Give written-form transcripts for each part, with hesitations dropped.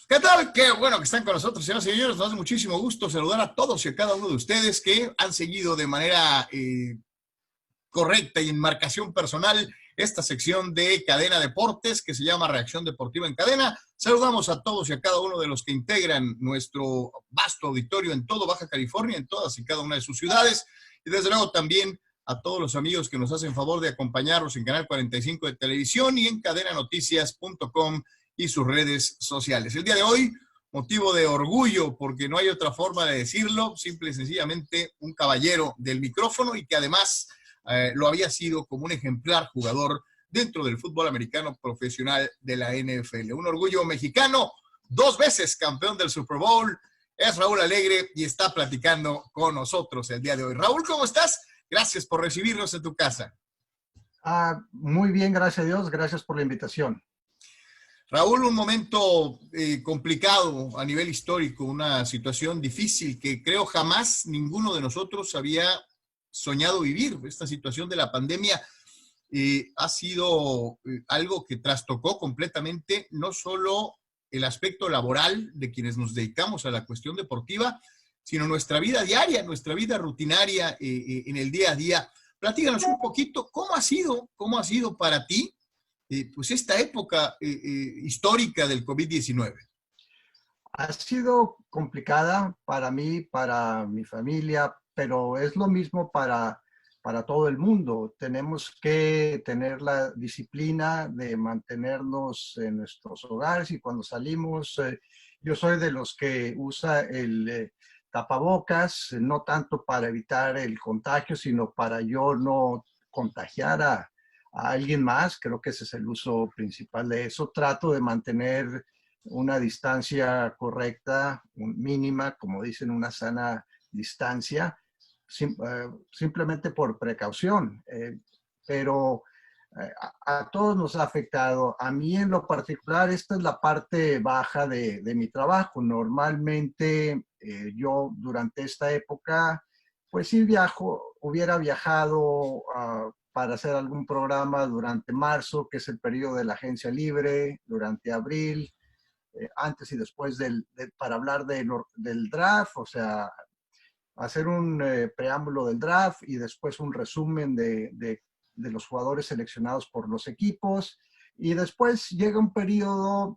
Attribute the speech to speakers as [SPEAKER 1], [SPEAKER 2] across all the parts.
[SPEAKER 1] ¿Qué tal? Qué bueno que están con nosotros, señoras y señores. Nos hace muchísimo gusto saludar a todos y a cada uno de ustedes que han seguido de manera correcta y en marcación personal esta sección de Cadena Deportes que se llama Reacción Deportiva en Cadena. Saludamos a todos y a cada uno de los que integran nuestro vasto auditorio en todo Baja California, en todas y cada una de sus ciudades. Y desde luego también a todos los amigos que nos hacen favor de acompañarnos en Canal 45 de televisión y en cadenanoticias.com y sus redes sociales. El día de hoy, motivo de orgullo, porque no hay otra forma de decirlo, simple y sencillamente un caballero del micrófono y que además lo había sido como un ejemplar jugador dentro del fútbol americano profesional de la NFL. Un orgullo mexicano, 2 veces campeón del Super Bowl, es Raúl Alegre y está platicando con nosotros el día de hoy. Raúl, ¿cómo estás? Gracias por recibirnos en tu casa.
[SPEAKER 2] Muy bien, gracias a Dios, gracias por la invitación.
[SPEAKER 1] Raúl, un momento complicado a nivel histórico, una situación difícil que creo jamás ninguno de nosotros había soñado vivir. Esta situación de la pandemia ha sido algo que trastocó completamente no solo el aspecto laboral de quienes nos dedicamos a la cuestión deportiva, sino nuestra vida diaria, nuestra vida rutinaria en el día a día. Platícanos un poquito, ¿cómo ha sido para ti pues esta época histórica del COVID-19?
[SPEAKER 2] Ha sido complicada para mí, para mi familia, pero es lo mismo para todo el mundo. Tenemos que tener la disciplina de mantenernos en nuestros hogares y cuando salimos, yo soy de los que usa el tapabocas, no tanto para evitar el contagio, sino para yo no contagiar a alguien más. Creo que ese es el uso principal de eso. Trato de mantener una distancia correcta, mínima, como dicen, una sana distancia, simplemente por precaución. Pero a todos nos ha afectado. A mí en lo particular, esta es la parte baja de mi trabajo. Normalmente yo durante esta época, pues sí hubiera viajado para hacer algún programa durante marzo, que es el periodo de la agencia libre, durante abril, antes y después para hablar del draft, o sea, hacer un preámbulo del draft y después un resumen de los jugadores seleccionados por los equipos. Y después llega un periodo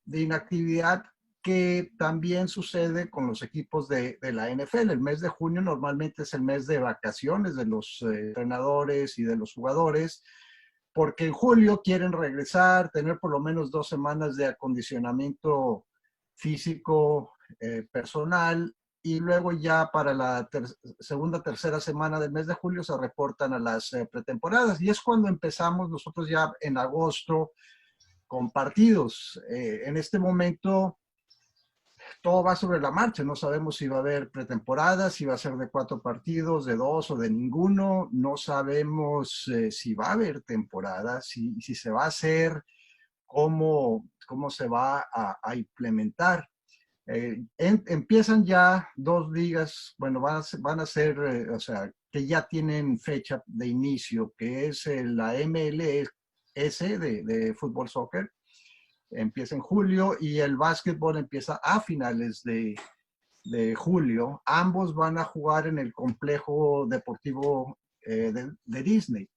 [SPEAKER 2] de inactividad que también sucede con los equipos de la NFL. El mes de junio normalmente es el mes de vacaciones de los entrenadores y de los jugadores, porque en julio quieren regresar, tener por lo menos 2 semanas de acondicionamiento físico, personal, y luego ya para la segunda, tercera semana del mes de julio se reportan a las pretemporadas. Y es cuando empezamos nosotros ya en agosto con partidos. En este momento todo va sobre la marcha, no sabemos si va a haber pretemporada, si va a ser de 4 partidos, de 2 o de ninguno, no sabemos si va a haber temporada, si se va a hacer, cómo se va a implementar. Empiezan ya 2 ligas, bueno, van a ser, o sea, que ya tienen fecha de inicio, que es la MLS de fútbol soccer. Empieza en julio y el básquetbol empieza a finales de julio. Ambos van a jugar en el complejo deportivo de Disney.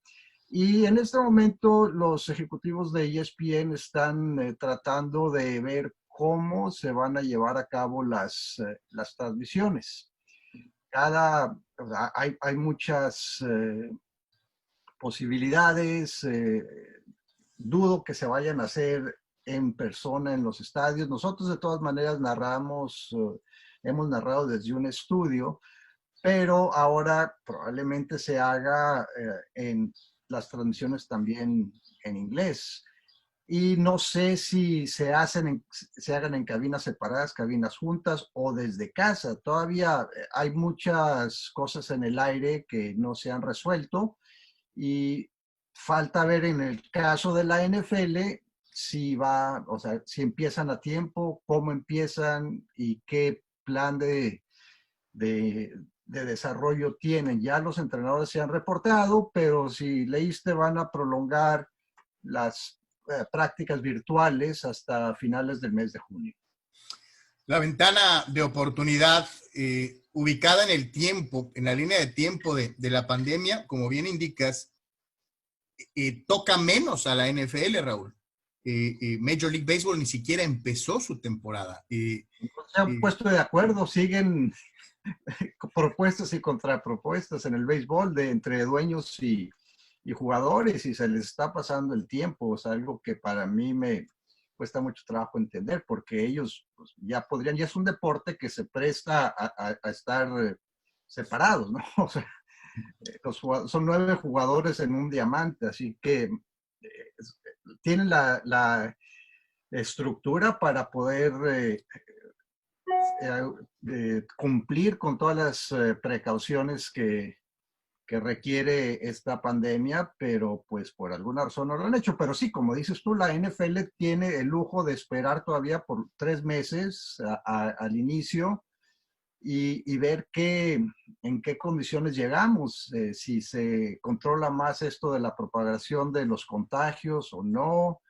[SPEAKER 2] Y en este momento los ejecutivos de ESPN están tratando de ver cómo se van a llevar a cabo las transmisiones. Hay muchas posibilidades. Dudo que se vayan a hacer en persona en los estadios. Nosotros de todas maneras hemos narrado desde un estudio, pero ahora probablemente se haga en las transmisiones también en inglés. Y no sé si se hagan en cabinas separadas, cabinas juntas o desde casa. Todavía hay muchas cosas en el aire que no se han resuelto y falta ver en el caso de la NFL o sea, si empiezan a tiempo, cómo empiezan y qué plan de desarrollo tienen. Ya los entrenadores se han reportado, pero si leíste, van a prolongar las prácticas virtuales hasta finales del mes de junio.
[SPEAKER 1] La ventana de oportunidad ubicada en el tiempo, en la línea de tiempo de la pandemia, como bien indicas, toca menos a la NFL, Raúl. Major League Baseball ni siquiera empezó su temporada.
[SPEAKER 2] No se han puesto de acuerdo, siguen propuestas y contrapropuestas en el béisbol entre dueños y jugadores, y se les está pasando el tiempo. Es algo que para mí me cuesta mucho trabajo entender, porque ellos pues, ya podrían, ya es un deporte que se presta a estar separados, ¿no? O sea, son 9 jugadores en un diamante, así que tienen la estructura para poder cumplir con todas las precauciones que requiere esta pandemia, pero pues por alguna razón no lo han hecho. Pero sí, como dices tú, la NFL tiene el lujo de esperar todavía por 3 meses al inicio y ver en qué condiciones llegamos, si se controla más esto de la propagación de los contagios o no,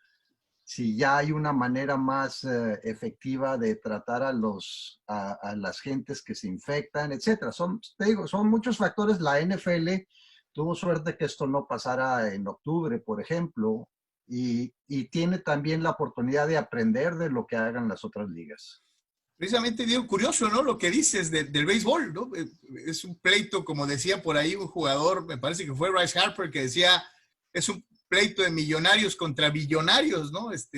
[SPEAKER 2] si ya hay una manera más efectiva de tratar a las gentes que se infectan, etcétera. Te digo, son muchos factores. La NFL tuvo suerte que esto no pasara en octubre, por ejemplo, y tiene también la oportunidad de aprender de lo que hagan las otras ligas.
[SPEAKER 1] Precisamente, Diego, curioso, ¿no? Lo que dices del béisbol, ¿no? Es un pleito, como decía por ahí un jugador, me parece que fue Bryce Harper, que decía, es un pleito de millonarios contra billonarios, ¿no? Es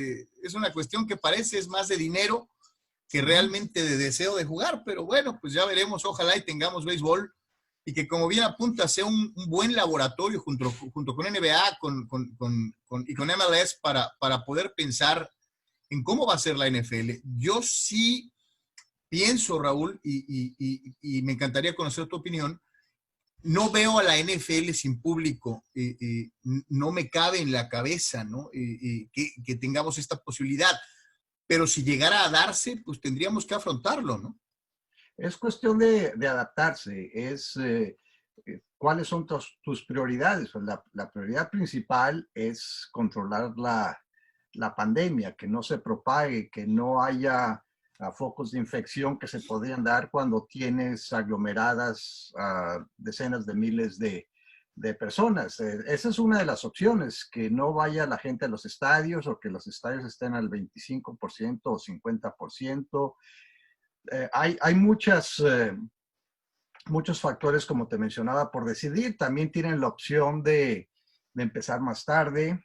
[SPEAKER 1] una cuestión que parece es más de dinero que realmente de deseo de jugar, pero bueno, pues ya veremos, ojalá y tengamos béisbol y que como bien apunta sea un buen laboratorio junto con NBA y con MLS para poder pensar en cómo va a ser la NFL. Yo sí pienso, Raúl, y me encantaría conocer tu opinión, no veo a la NFL sin público, no me cabe en la cabeza, ¿no? Que tengamos esta posibilidad, pero si llegara a darse, pues tendríamos que afrontarlo, ¿no?
[SPEAKER 2] Es cuestión de adaptarse, cuáles son tus prioridades. Pues la prioridad principal es controlar la pandemia, que no se propague, que no haya focos de infección que se podrían dar cuando tienes aglomeradas decenas de miles de personas. Esa es una de las opciones, que no vaya la gente a los estadios o que los estadios estén al 25% o 50%. Hay muchos factores, como te mencionaba, por decidir. También tienen la opción de empezar más tarde,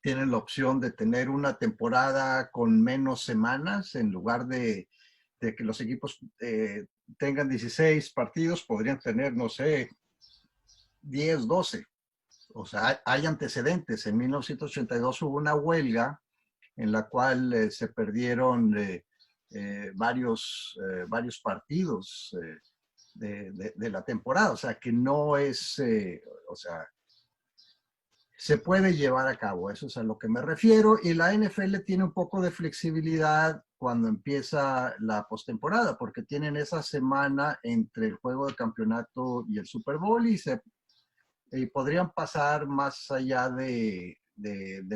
[SPEAKER 2] tienen la opción de tener una temporada con menos semanas, en lugar de que los equipos tengan 16 partidos, podrían tener, no sé, 10, 12. O sea, hay antecedentes. En 1982 hubo una huelga en la cual se perdieron varios partidos de la temporada. O sea, que no es, o sea, se puede llevar a cabo, eso es a lo que me refiero, y la NFL tiene un poco de flexibilidad cuando empieza la postemporada, porque tienen esa semana entre el juego de campeonato y el Super Bowl y podrían pasar más allá del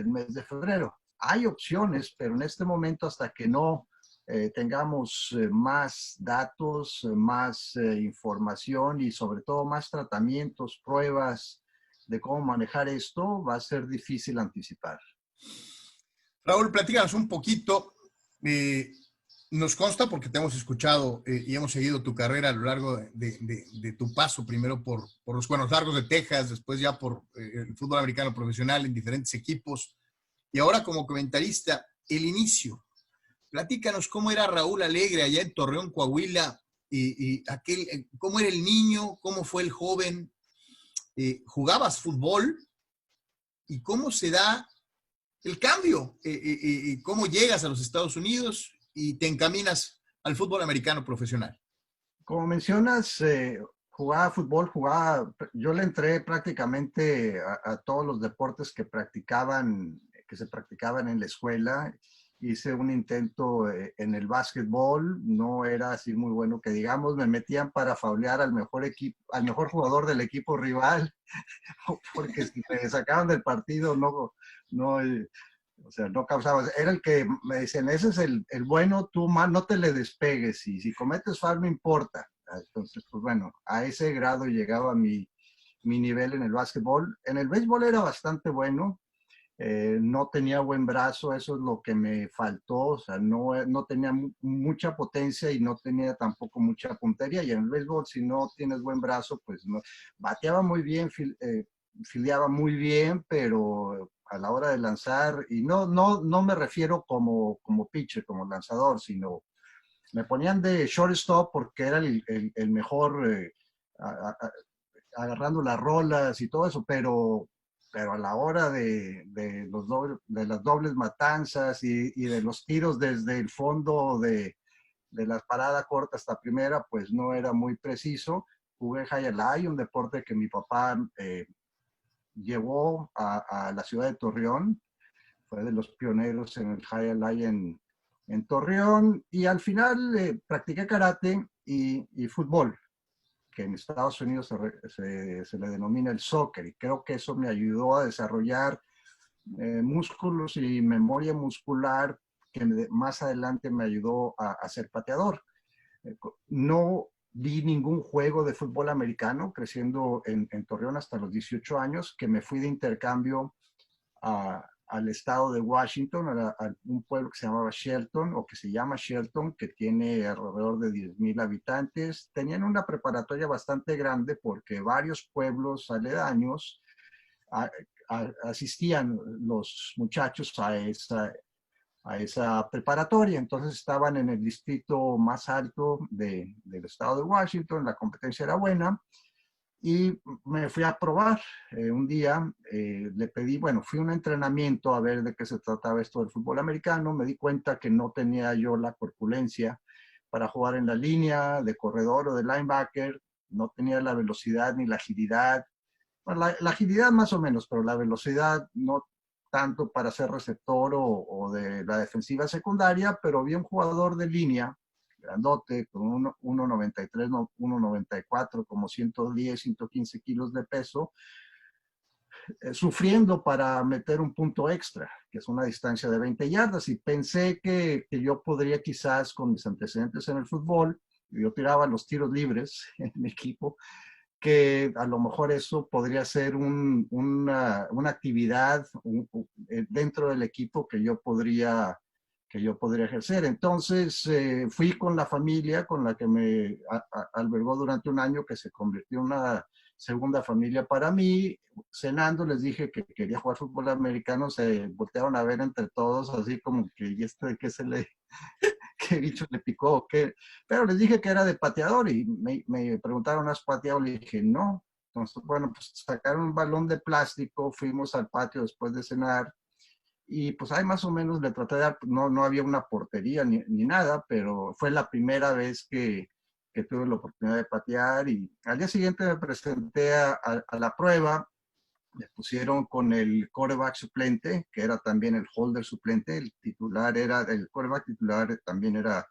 [SPEAKER 2] mes de febrero. Hay opciones, pero en este momento, hasta que no tengamos más datos, más información y sobre todo más tratamientos, pruebas de cómo manejar esto, va a ser difícil anticipar.
[SPEAKER 1] Raúl, platícanos un poquito. Nos consta, porque te hemos escuchado y hemos seguido tu carrera a lo largo de tu paso, primero por los Cuernos Largos de Texas, después ya por el fútbol americano profesional en diferentes equipos, y ahora como comentarista, el inicio. Platícanos cómo era Raúl Alegre allá en Torreón, Coahuila, cómo era el niño, cómo fue el joven, jugabas fútbol y cómo se da el cambio, cómo llegas a los Estados Unidos y te encaminas al fútbol americano profesional.
[SPEAKER 2] Como mencionas, jugaba fútbol, yo le entré prácticamente a todos los deportes que se practicaban en la escuela. Hice un intento en el básquetbol, no era así muy bueno que digamos, me metían para faulear al mejor jugador del equipo rival, porque si me sacaban del partido no O sea, no causaba, era el que me decían, ese es el bueno, tú mal, no te le despegues, y si cometes falta no importa. Entonces, pues bueno, a ese grado llegaba mi nivel en el básquetbol. En el béisbol era bastante bueno, no tenía buen brazo, eso es lo que me faltó, o sea, no tenía mucha potencia y no tenía tampoco mucha puntería, y en el béisbol si no tienes buen brazo, pues no, bateaba muy bien, filiaba muy bien, pero a la hora de lanzar, y no me refiero como pitcher, como lanzador, sino me ponían de shortstop porque era el mejor a, a, agarrando las rolas y todo eso, pero a la hora de las dobles matanzas y de los tiros desde el fondo de la parada corta hasta primera, pues no era muy preciso. Jugué High Alay, un deporte que mi papá llevó a la ciudad de Torreón, fue de los pioneros en el High Alay en Torreón, y al final practiqué karate y fútbol, que en Estados Unidos se le denomina el soccer, y creo que eso me ayudó a desarrollar músculos y memoria muscular que más adelante me ayudó a ser pateador. No vi ningún juego de fútbol americano creciendo en Torreón hasta los 18 años, que me fui de intercambio al estado de Washington, a un pueblo que se llamaba Shelton, o que se llama Shelton, que tiene alrededor de 10,000 habitantes. Tenían una preparatoria bastante grande porque varios pueblos aledaños asistían los muchachos a esa preparatoria. Entonces estaban en el distrito más alto del estado de Washington, la competencia era buena, y me fui a probar. Un día le pedí, bueno, fui a un entrenamiento a ver de qué se trataba esto del fútbol americano. Me di cuenta que no tenía yo la corpulencia para jugar en la línea de corredor o de linebacker, no tenía la velocidad ni la agilidad. Bueno, la agilidad más o menos, pero la velocidad no tanto para ser receptor o de la defensiva secundaria, pero vi un jugador de línea grandote, con 1,93, 1,94, como 110, 115 kilos de peso, sufriendo para meter un punto extra, que es una distancia de 20 yardas, y pensé que yo podría quizás, con mis antecedentes en el fútbol, yo tiraba los tiros libres en mi equipo, que a lo mejor eso podría ser una actividad dentro del equipo que yo podría ejercer. Entonces fui con la familia con la que me albergó durante un año, que se convirtió en una segunda familia para mí. Cenando les dije que quería jugar fútbol americano, se voltearon a ver entre todos así como que, ¿y este qué se le, qué bicho le picó? ¿Qué? Pero les dije que era de pateador y me preguntaron, ¿has pateado? Le dije, no. Entonces, bueno, pues sacaron un balón de plástico, fuimos al patio después de cenar, y pues ahí más o menos le traté de dar, no había una portería ni nada, pero fue la primera vez que tuve la oportunidad de patear, y al día siguiente me presenté a la prueba. Me pusieron con el quarterback suplente, que era también el holder suplente. El titular era, el quarterback titular también era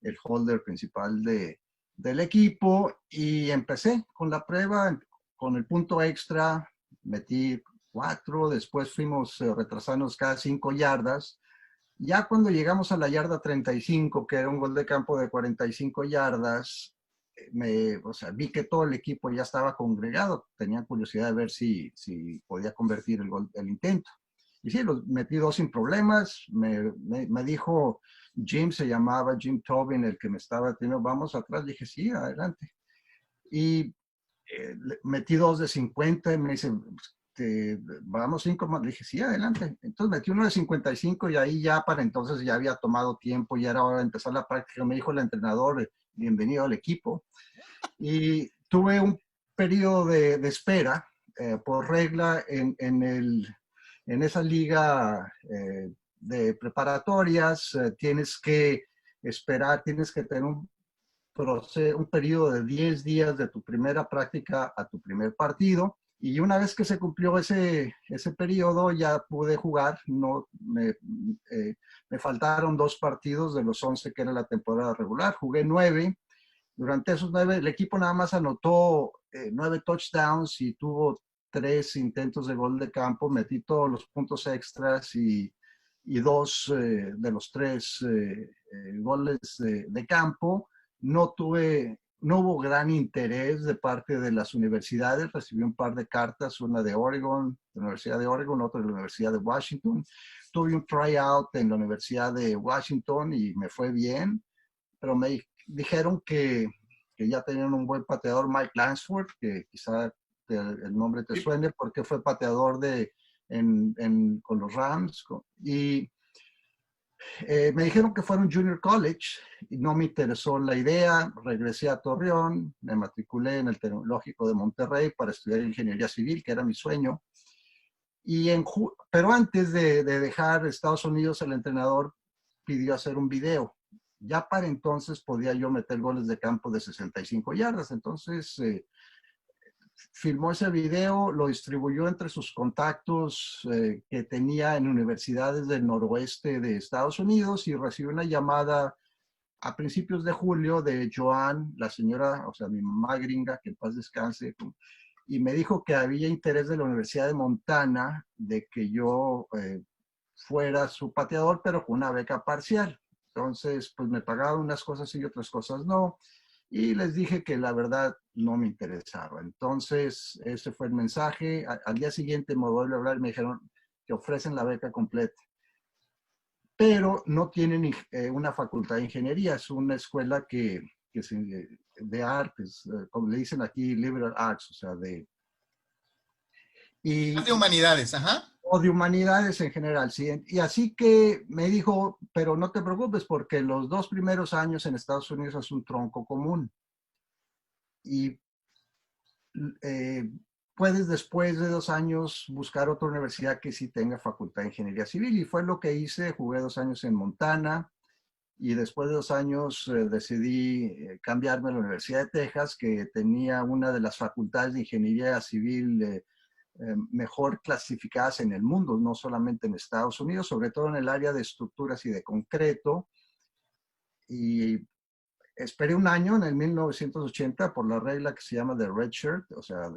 [SPEAKER 2] el holder principal del equipo, y empecé con la prueba, con el punto extra, metí 4, después fuimos retrasándonos cada 5 yardas. Ya cuando llegamos a la yarda 35, que era un gol de campo de 45 yardas, o sea, vi que todo el equipo ya estaba congregado. Tenía curiosidad de ver si podía convertir el intento. Y sí, los metí 2 sin problemas. Me dijo Jim, se llamaba Jim Tobin, el que me estaba teniendo, vamos atrás. Dije, sí, adelante. Y metí 2 de 50 y me dice, vamos 5 más. Le dije, sí, adelante. Entonces metí uno de 55, y ahí ya para entonces ya había tomado tiempo, ya era hora de empezar la práctica. Me dijo el entrenador, bienvenido al equipo. Y tuve un periodo de espera, por regla en esa liga de preparatorias. Tienes que esperar, tienes que tener un periodo de 10 días de tu primera práctica a tu primer partido. Y una vez que se cumplió ese periodo, ya pude jugar. No, me faltaron 2 partidos de los 11 que era la temporada regular. Jugué 9. Durante esos 9, el equipo nada más anotó 9 touchdowns y tuvo 3 intentos de gol de campo. Metí todos los puntos extras, y y dos de los tres goles de campo. No hubo gran interés de parte de las universidades. Recibí un par de cartas, una de Oregon, de la Universidad de Oregon, otra de la Universidad de Washington. Tuve un tryout en la Universidad de Washington y me fue bien, pero me dijeron que ya tenían un buen pateador, Mike Lansford, que quizá el nombre te suene porque fue pateador con los Rams. Y me dijeron que fuera un junior college y no me interesó la idea. Regresé a Torreón, me matriculé en el Tecnológico de Monterrey para estudiar ingeniería civil, que era mi sueño. Pero antes de dejar Estados Unidos, el entrenador pidió hacer un video. Ya para entonces podía yo meter goles de campo de 65 yardas. Entonces filmó ese video, lo distribuyó entre sus contactos que tenía en universidades del noroeste de Estados Unidos y recibió una llamada a principios de julio de Joan, la señora, o sea, mi mamá gringa, que en paz descanse, y me dijo que había interés de la Universidad de Montana de que yo fuera su pateador, pero con una beca parcial. Entonces, pues me pagaban unas cosas y otras cosas no. Y les dije que la verdad no me interesaba. Entonces, ese fue el mensaje. Al día siguiente me volví a hablar y me dijeron que ofrecen la beca completa. Pero no tienen una facultad de ingeniería. Es una escuela de artes, como le dicen aquí, liberal arts, o sea, de
[SPEAKER 1] humanidades, ajá.
[SPEAKER 2] O de humanidades en general, sí. Y así que me dijo, pero no te preocupes porque los 2 primeros años en Estados Unidos es un tronco común. Y puedes después de 2 años buscar otra universidad que sí tenga facultad de ingeniería civil. Y fue lo que hice, jugué 2 años en Montana y después de 2 años decidí cambiarme a la Universidad de Texas, que tenía una de las facultades de ingeniería civil mejor clasificadas en el mundo, no solamente en Estados Unidos, sobre todo en el área de estructuras y de concreto. Y esperé un año en el 1980 por la regla que se llama de red shirt, o sea,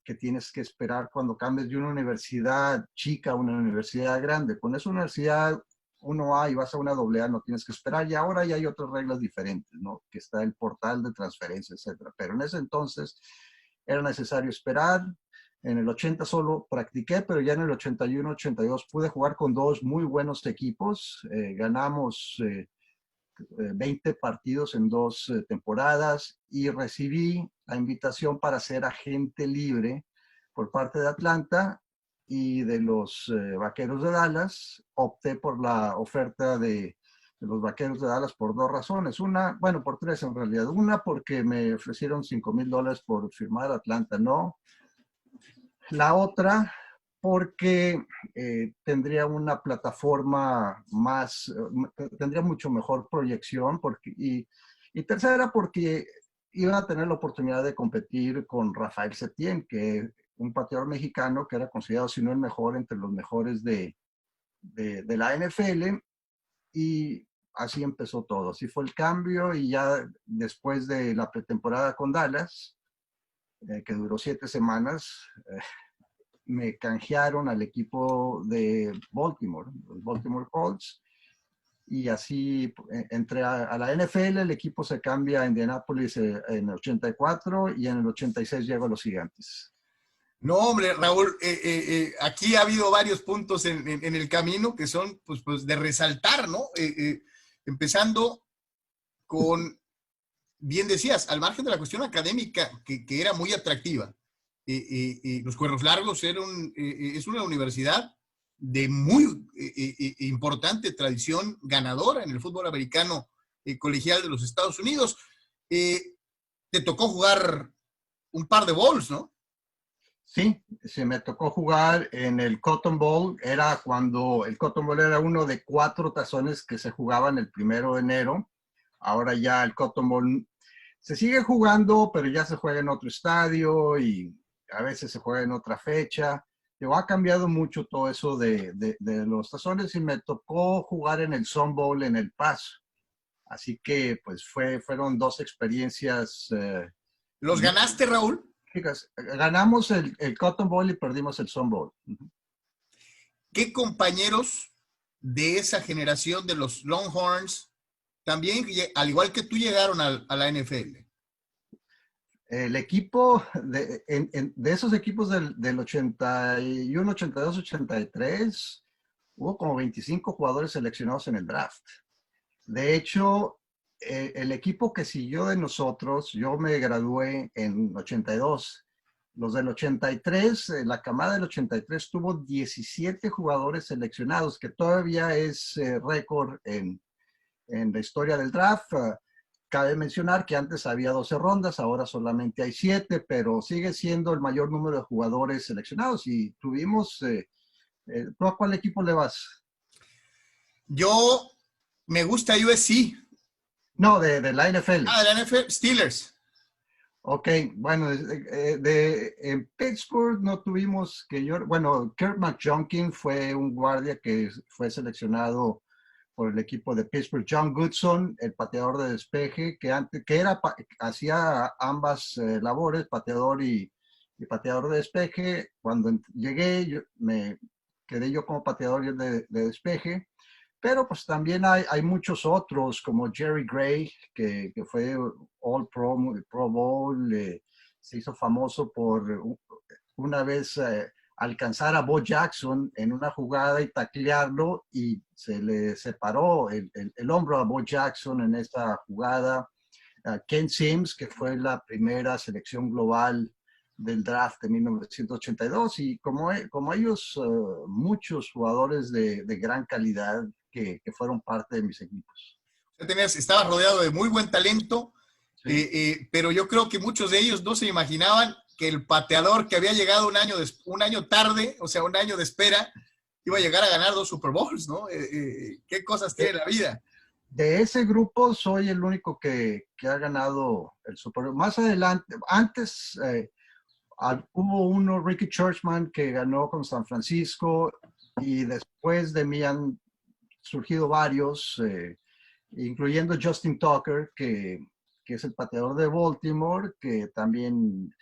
[SPEAKER 2] que tienes que esperar cuando cambies de una universidad chica a una universidad grande. Con esa universidad 1A y vas a una AA no tienes que esperar, y ahora ya hay otras reglas diferentes, ¿no? Que está el portal de transferencia, etcétera. Pero en ese entonces era necesario esperar. En el 80 solo practiqué, pero ya en el 81, 82 pude jugar con 2 muy buenos equipos. Ganamos 20 partidos en 2 temporadas y recibí la invitación para ser agente libre por parte de Atlanta y de los Vaqueros de Dallas. Opté por la oferta de los Vaqueros de Dallas por 2 razones. Por 3 en realidad. Una, porque me ofrecieron $5,000 por firmar Atlanta, no. La otra, porque tendría una plataforma tendría mucho mejor proyección, y tercera, porque iba a tener la oportunidad de competir con Rafael Setién, que es un pateador mexicano que era considerado, si no el mejor, entre los mejores de la NFL, y así empezó todo. Así fue el cambio, y ya después de la pretemporada con Dallas, que duró 7 semanas, me canjearon al equipo de Baltimore, los Baltimore Colts, y así entré a la NFL. El equipo se cambia a Indianapolis en el 84 y en el 86 llego a los Gigantes.
[SPEAKER 1] No, hombre, Raúl, aquí ha habido varios puntos en el camino que son pues de resaltar, ¿no? Empezando con, bien decías, al margen de la cuestión académica, que era muy atractiva. Los Cuernos Largos es una universidad de muy importante tradición ganadora en el fútbol americano colegial de los Estados Unidos. Te tocó jugar un par de bowls, ¿no?
[SPEAKER 2] Sí, se me tocó jugar en el Cotton Bowl. Era cuando el Cotton Bowl era uno de 4 tazones que se jugaban el 1 de enero. Ahora ya el Cotton Bowl se sigue jugando, pero ya se juega en otro estadio y a veces se juega en otra fecha. Pero ha cambiado mucho todo eso de los tazones, y me tocó jugar en el Sun Bowl en El Paso. Así que pues fueron 2 experiencias.
[SPEAKER 1] ¿Los ganaste, Raúl?
[SPEAKER 2] Ganamos el Cotton Bowl y perdimos el Sun Bowl.
[SPEAKER 1] ¿Qué compañeros de esa generación de los Longhorns también, al igual que tú, llegaron a la NFL.
[SPEAKER 2] El equipo, de esos equipos del 81, 82, 83, hubo como 25 jugadores seleccionados en el draft. De hecho, el equipo que siguió de nosotros, yo me gradué en 82. Los del 83, la camada del 83 tuvo 17 jugadores seleccionados, que todavía es récord en la historia del draft. Cabe mencionar que antes había 12 rondas, ahora solamente hay 7, pero sigue siendo el mayor número de jugadores seleccionados. Y tuvimos, ¿tú a cuál equipo le vas?
[SPEAKER 1] Yo me gusta USC.
[SPEAKER 2] No, de la NFL.
[SPEAKER 1] Ah, de la NFL, Steelers.
[SPEAKER 2] Ok, bueno, en Pittsburgh no tuvimos que yo, bueno, Kirk McJunkin fue un guardia que fue seleccionado por el equipo de Pittsburgh. John Goodson, el pateador de despeje, hacía ambas labores, pateador y pateador de despeje. Cuando llegué, me quedé yo como pateador de despeje. Pero pues también hay muchos otros, como Jerry Gray, que fue All Pro, Pro Bowl, se hizo famoso por una vez alcanzar a Bo Jackson en una jugada y taclearlo, y se le separó el hombro a Bo Jackson en esta jugada. Ken Sims, que fue la primera selección global del draft de 1982, y como ellos, muchos jugadores de gran calidad que fueron parte de mis equipos.
[SPEAKER 1] Estabas rodeado de muy buen talento,
[SPEAKER 2] Sí.
[SPEAKER 1] pero yo creo que muchos de ellos no se imaginaban que el pateador que había llegado un año tarde, o sea, un año de espera, iba a llegar a ganar 2 Super Bowls, ¿no? ¿Qué cosas tiene la vida?
[SPEAKER 2] De ese grupo soy el único que ha ganado el Super Bowl. Más adelante, antes hubo uno, Ricky Churchman, que ganó con San Francisco, y después de mí han surgido varios, incluyendo Justin Tucker, que es el pateador de Baltimore, que también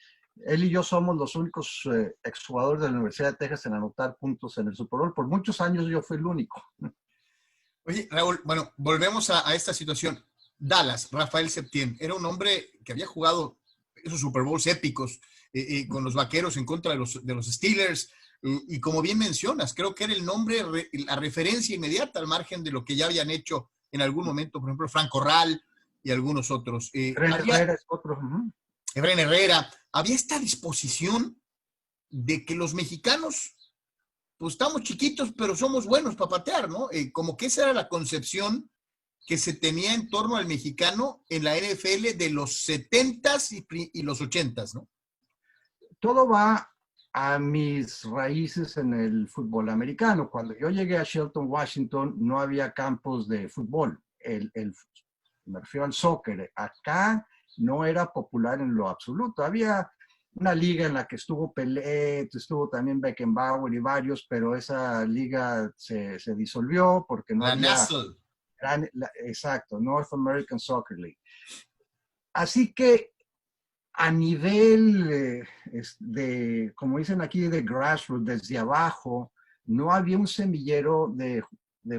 [SPEAKER 2] él y yo somos los únicos exjugadores de la Universidad de Texas en anotar puntos en el Super Bowl. Por muchos años yo fui el único.
[SPEAKER 1] Oye, Raúl, bueno, volvemos a esta situación. Dallas, Rafael Septién, era un hombre que había jugado esos Super Bowls épicos con los Vaqueros en contra de los Steelers, y como bien mencionas, creo que era el nombre, la referencia inmediata al margen de lo que ya habían hecho en algún momento, por ejemplo, Frank Corral y algunos otros.
[SPEAKER 2] Herrera es otro.
[SPEAKER 1] Efraín Herrera, había esta disposición de que los mexicanos, pues estamos chiquitos, pero somos buenos para patear, ¿no? Como que esa era la concepción que se tenía en torno al mexicano en la NFL de los 70s y los 80s, ¿no?
[SPEAKER 2] Todo va a mis raíces en el fútbol americano. Cuando yo llegué a Shelton, Washington, no había campos de fútbol. Me refiero al soccer. Acá no era popular en lo absoluto. Había una liga en la que estuvo Pelé, estuvo también Beckenbauer y varios, pero esa liga se disolvió porque no
[SPEAKER 1] la
[SPEAKER 2] había...
[SPEAKER 1] NASL.
[SPEAKER 2] Exacto, North American Soccer League. Así que a nivel como dicen aquí, de grassroots, desde abajo, no había un semillero de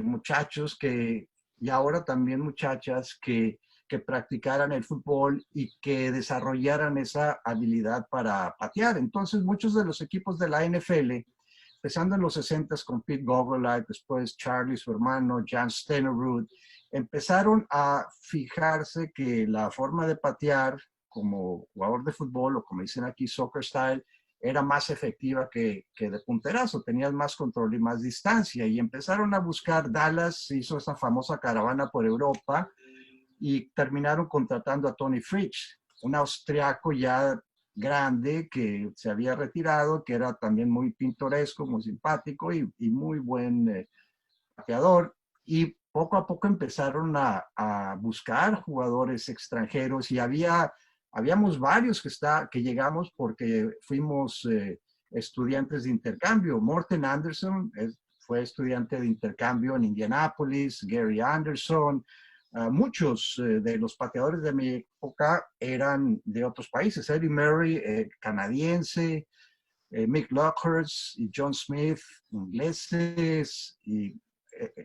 [SPEAKER 2] muchachos y ahora también muchachas que practicaran el fútbol y que desarrollaran esa habilidad para patear. Entonces, muchos de los equipos de la NFL, empezando en los 60s con Pete Gogolite, después Charlie, su hermano, Jan Stenerud, empezaron a fijarse que la forma de patear como jugador de fútbol, o como dicen aquí, soccer style, era más efectiva que de punterazo, tenías más control y más distancia, y empezaron a buscar. Dallas hizo esa famosa caravana por Europa y terminaron contratando a Tony Fritsch, un austriaco ya grande que se había retirado, que era también muy pintoresco, muy simpático y muy buen pateador. Y poco a poco empezaron a buscar jugadores extranjeros, y habíamos varios que llegamos porque fuimos estudiantes de intercambio. Morten Anderson fue estudiante de intercambio en Indianápolis, Gary Anderson. Muchos de los pateadores de mi época eran de otros países. Eddie Murray, canadiense, Mick Lockhurst y John Smith, ingleses, y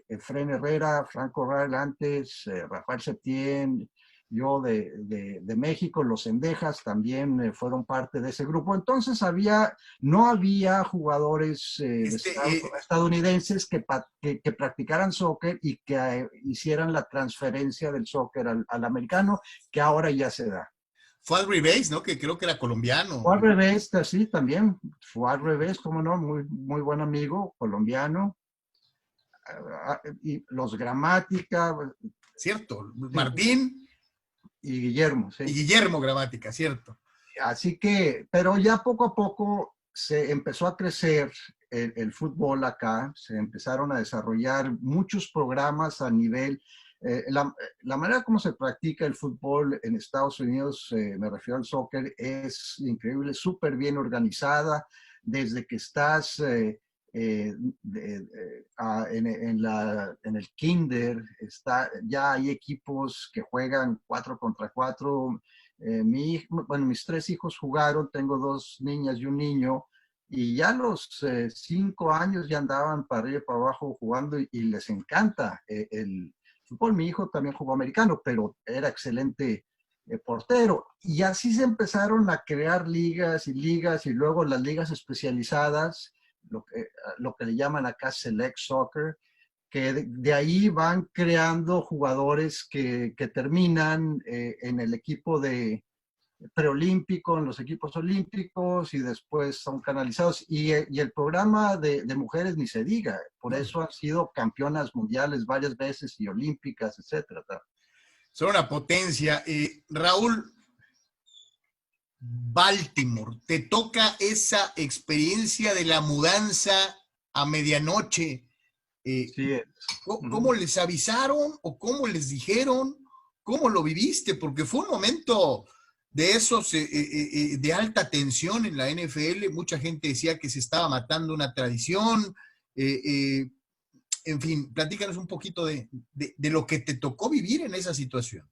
[SPEAKER 2] Efrén Herrera, Franco Ral antes, Rafael Septién, yo de México, los Cendejas también fueron parte de ese grupo. Entonces no había jugadores estadounidenses que practicaran soccer y que hicieran la transferencia del soccer al americano, que ahora ya se da.
[SPEAKER 1] Fue al revés, ¿no? Que creo que era colombiano.
[SPEAKER 2] Fue al revés, sí, también. Fue al revés, cómo no, muy buen amigo, colombiano. Y los Gramática.
[SPEAKER 1] Cierto,
[SPEAKER 2] Sí,
[SPEAKER 1] Martín
[SPEAKER 2] y Guillermo, sí.
[SPEAKER 1] y Guillermo Gramática, cierto.
[SPEAKER 2] Así que, pero ya poco a poco se empezó a crecer el fútbol acá, se empezaron a desarrollar muchos programas a nivel, la manera como se practica el fútbol en Estados Unidos, me refiero al soccer, es increíble, súper bien organizada, desde que estás en el kinder, ya hay equipos que juegan 4 contra 4. Mis 3 hijos jugaron, tengo 2 niñas y un niño, y ya a los 5 años ya andaban para arriba y para abajo jugando y les encanta el fútbol. Mi hijo también jugó americano, pero era excelente portero. Y así se empezaron a crear ligas y luego las ligas especializadas, lo que le llaman acá Select Soccer, que de ahí van creando jugadores que terminan en el equipo de preolímpico, en los equipos olímpicos y después son canalizados. Y el programa de mujeres ni se diga, por eso han sido campeonas mundiales varias veces y olímpicas, etcétera.
[SPEAKER 1] Son una potencia. Raúl, Baltimore, te toca esa experiencia de la mudanza a medianoche.
[SPEAKER 2] Sí.
[SPEAKER 1] ¿Cómo les avisaron o cómo les dijeron? ¿Cómo lo viviste? Porque fue un momento de esos de alta tensión en la NFL. Mucha gente decía que se estaba matando una tradición. En fin, platícanos un poquito de lo que te tocó vivir en esa situación.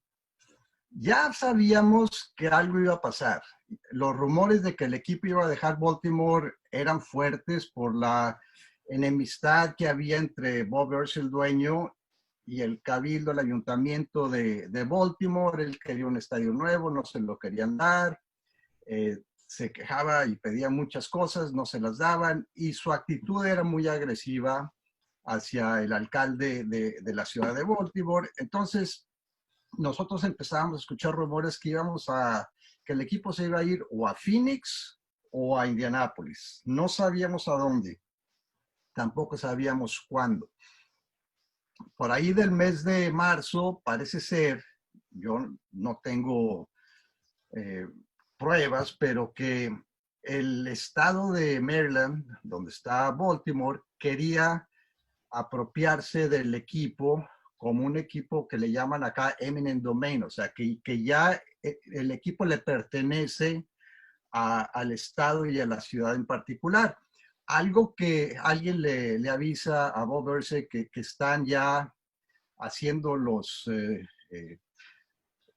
[SPEAKER 2] Ya sabíamos que algo iba a pasar. Los rumores de que el equipo iba a dejar Baltimore eran fuertes por la enemistad que había entre Bob Hersh, el dueño, y el cabildo, el ayuntamiento de Baltimore. Él quería un estadio nuevo, no se lo querían dar. Se quejaba y pedía muchas cosas, no se las daban, y su actitud era muy agresiva hacia el alcalde de la ciudad de Baltimore. Entonces, nosotros empezábamos a escuchar rumores que el equipo se iba a ir o a Phoenix o a Indianápolis. No sabíamos a dónde, tampoco sabíamos cuándo. Por ahí del mes de marzo, parece ser, yo no tengo pruebas, pero que el estado de Maryland, donde está Baltimore, quería apropiarse del equipo como un equipo que le llaman acá eminent domain, o sea, que ya el equipo le pertenece al estado y a la ciudad en particular. Algo que alguien le avisa a Bob Irsay que están ya haciendo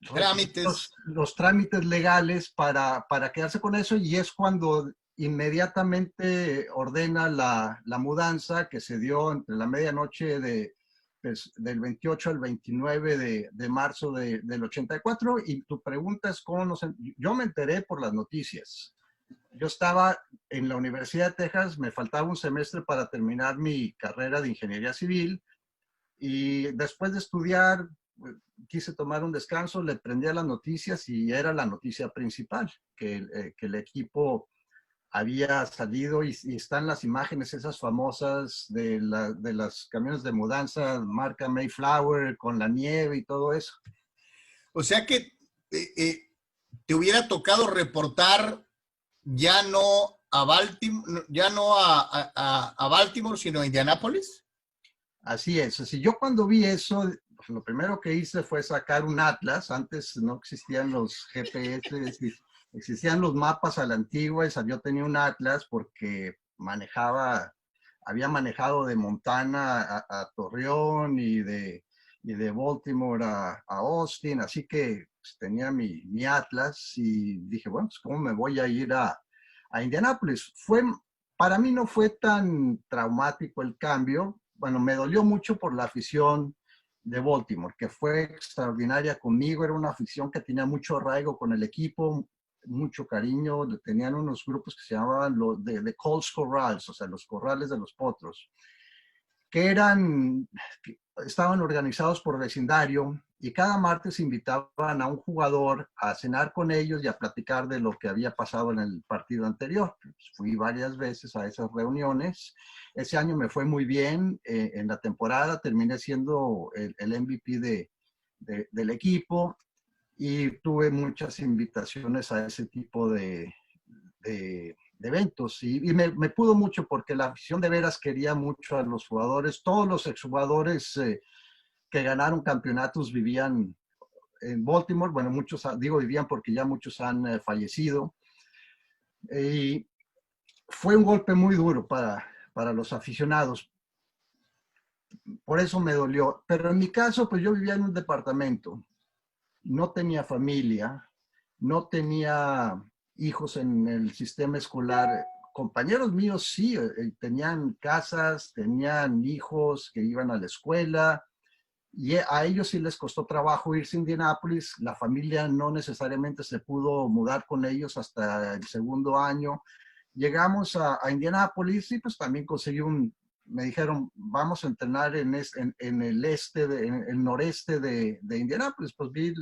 [SPEAKER 1] Trámites.
[SPEAKER 2] los trámites legales para quedarse con eso, y es cuando inmediatamente ordena la mudanza que se dio entre la medianoche del 28 al 29 de marzo del 84. Y tu pregunta es yo me enteré por las noticias. Yo estaba en la Universidad de Texas, me faltaba un semestre para terminar mi carrera de ingeniería civil, y después de estudiar quise tomar un descanso, le prendí a las noticias y era la noticia principal, que el equipo había salido, y están las imágenes esas famosas de las camiones de mudanza, marca Mayflower, con la nieve y todo eso.
[SPEAKER 1] O sea que te hubiera tocado reportar ya no a Baltimore, ya no a Baltimore, sino a Indianápolis.
[SPEAKER 2] Así es. Así, yo cuando vi eso, pues, lo primero que hice fue sacar un atlas. Antes no existían los GPS, existían los mapas a la antigua, y yo tenía un atlas porque había manejado de Montana a Torreón y de Baltimore a Austin, así que pues, tenía mi atlas, y dije, bueno, pues ¿cómo me voy a ir a Indianápolis? Para mí no fue tan traumático el cambio. bueno, me dolió mucho por la afición de Baltimore, que fue extraordinaria conmigo. Era una afición que tenía mucho arraigo con el equipo, mucho cariño. Tenían unos grupos que se llamaban los de Colts Corrals, o sea, los corrales de los potros, que estaban organizados por vecindario, y cada martes invitaban a un jugador a cenar con ellos y a platicar de lo que había pasado en el partido anterior. Pues fui varias veces a esas reuniones. Ese año me fue muy bien en la temporada, terminé siendo el MVP del equipo, y tuve muchas invitaciones a ese tipo de eventos, y me pudo mucho porque la afición de veras quería mucho a los jugadores. Todos los exjugadores que ganaron campeonatos vivían en Baltimore. Bueno, muchos, digo vivían porque ya muchos han fallecido, y fue un golpe muy duro para los aficionados. Por eso me dolió. Pero en mi caso, pues yo vivía en un departamento, no tenía familia, no tenía hijos en el sistema escolar. Compañeros míos sí, tenían casas, tenían hijos que iban a la escuela, y a ellos sí les costó trabajo irse a Indianápolis. La familia no necesariamente se pudo mudar con ellos hasta el segundo año. Llegamos a Indianápolis, y pues también me dijeron, vamos a entrenar en el en el noreste de Indianápolis. Pues vi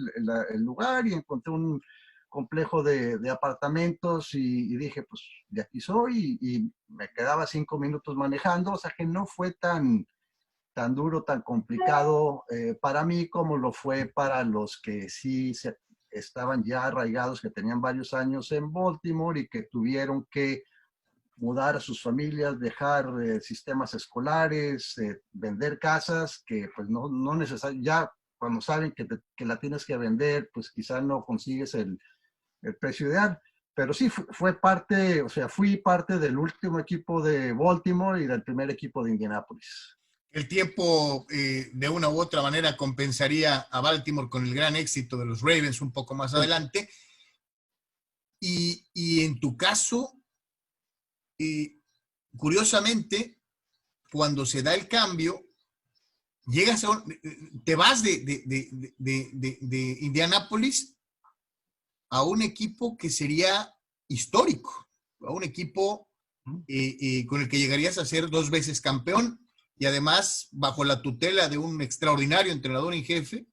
[SPEAKER 2] el lugar y encontré un complejo de apartamentos, y dije, pues de aquí soy, y me quedaba 5 minutos manejando. O sea que no fue tan duro, tan complicado para mí como lo fue para los que sí estaban ya arraigados, que tenían varios años en Baltimore y que tuvieron que mudar a sus familias, dejar sistemas escolares, vender casas, que pues no necesariamente, ya cuando saben que la tienes que vender, pues quizá no consigues el precio ideal. Pero sí fue parte, o sea, fui parte del último equipo de Baltimore y del primer equipo de Indianápolis.
[SPEAKER 1] El tiempo, de una u otra manera, compensaría a Baltimore con el gran éxito de los Ravens un poco más adelante. Y en tu caso, curiosamente, cuando se da el cambio, te vas de Indianápolis a un equipo que sería histórico, a un equipo con el que llegarías a ser 2 veces campeón, y además bajo la tutela de un extraordinario entrenador en jefe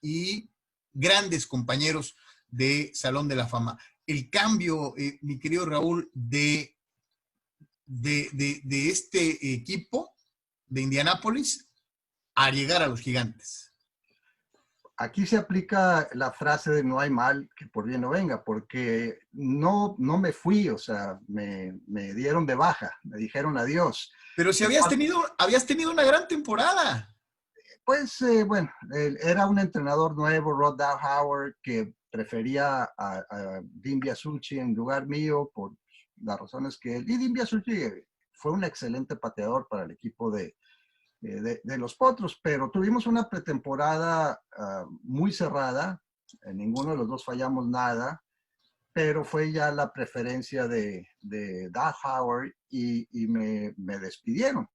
[SPEAKER 1] y grandes compañeros de Salón de la Fama. El cambio, mi querido Raúl, de este equipo de Indianápolis a llegar a los Gigantes.
[SPEAKER 2] Aquí se aplica la frase de no hay mal que por bien no venga, porque no me fui, o sea, me dieron de baja, me dijeron adiós.
[SPEAKER 1] Pero si habías tenido una gran temporada.
[SPEAKER 2] Pues bueno, era un entrenador nuevo, Rod Howard, que prefería a Dean Biasucci en lugar mío por las razones que él. Y Dean Biasucci fue un excelente pateador para el equipo de los Potros, pero tuvimos una pretemporada muy cerrada. En ninguno de los dos fallamos nada, pero fue ya la preferencia de Doug Howard, y me despidieron.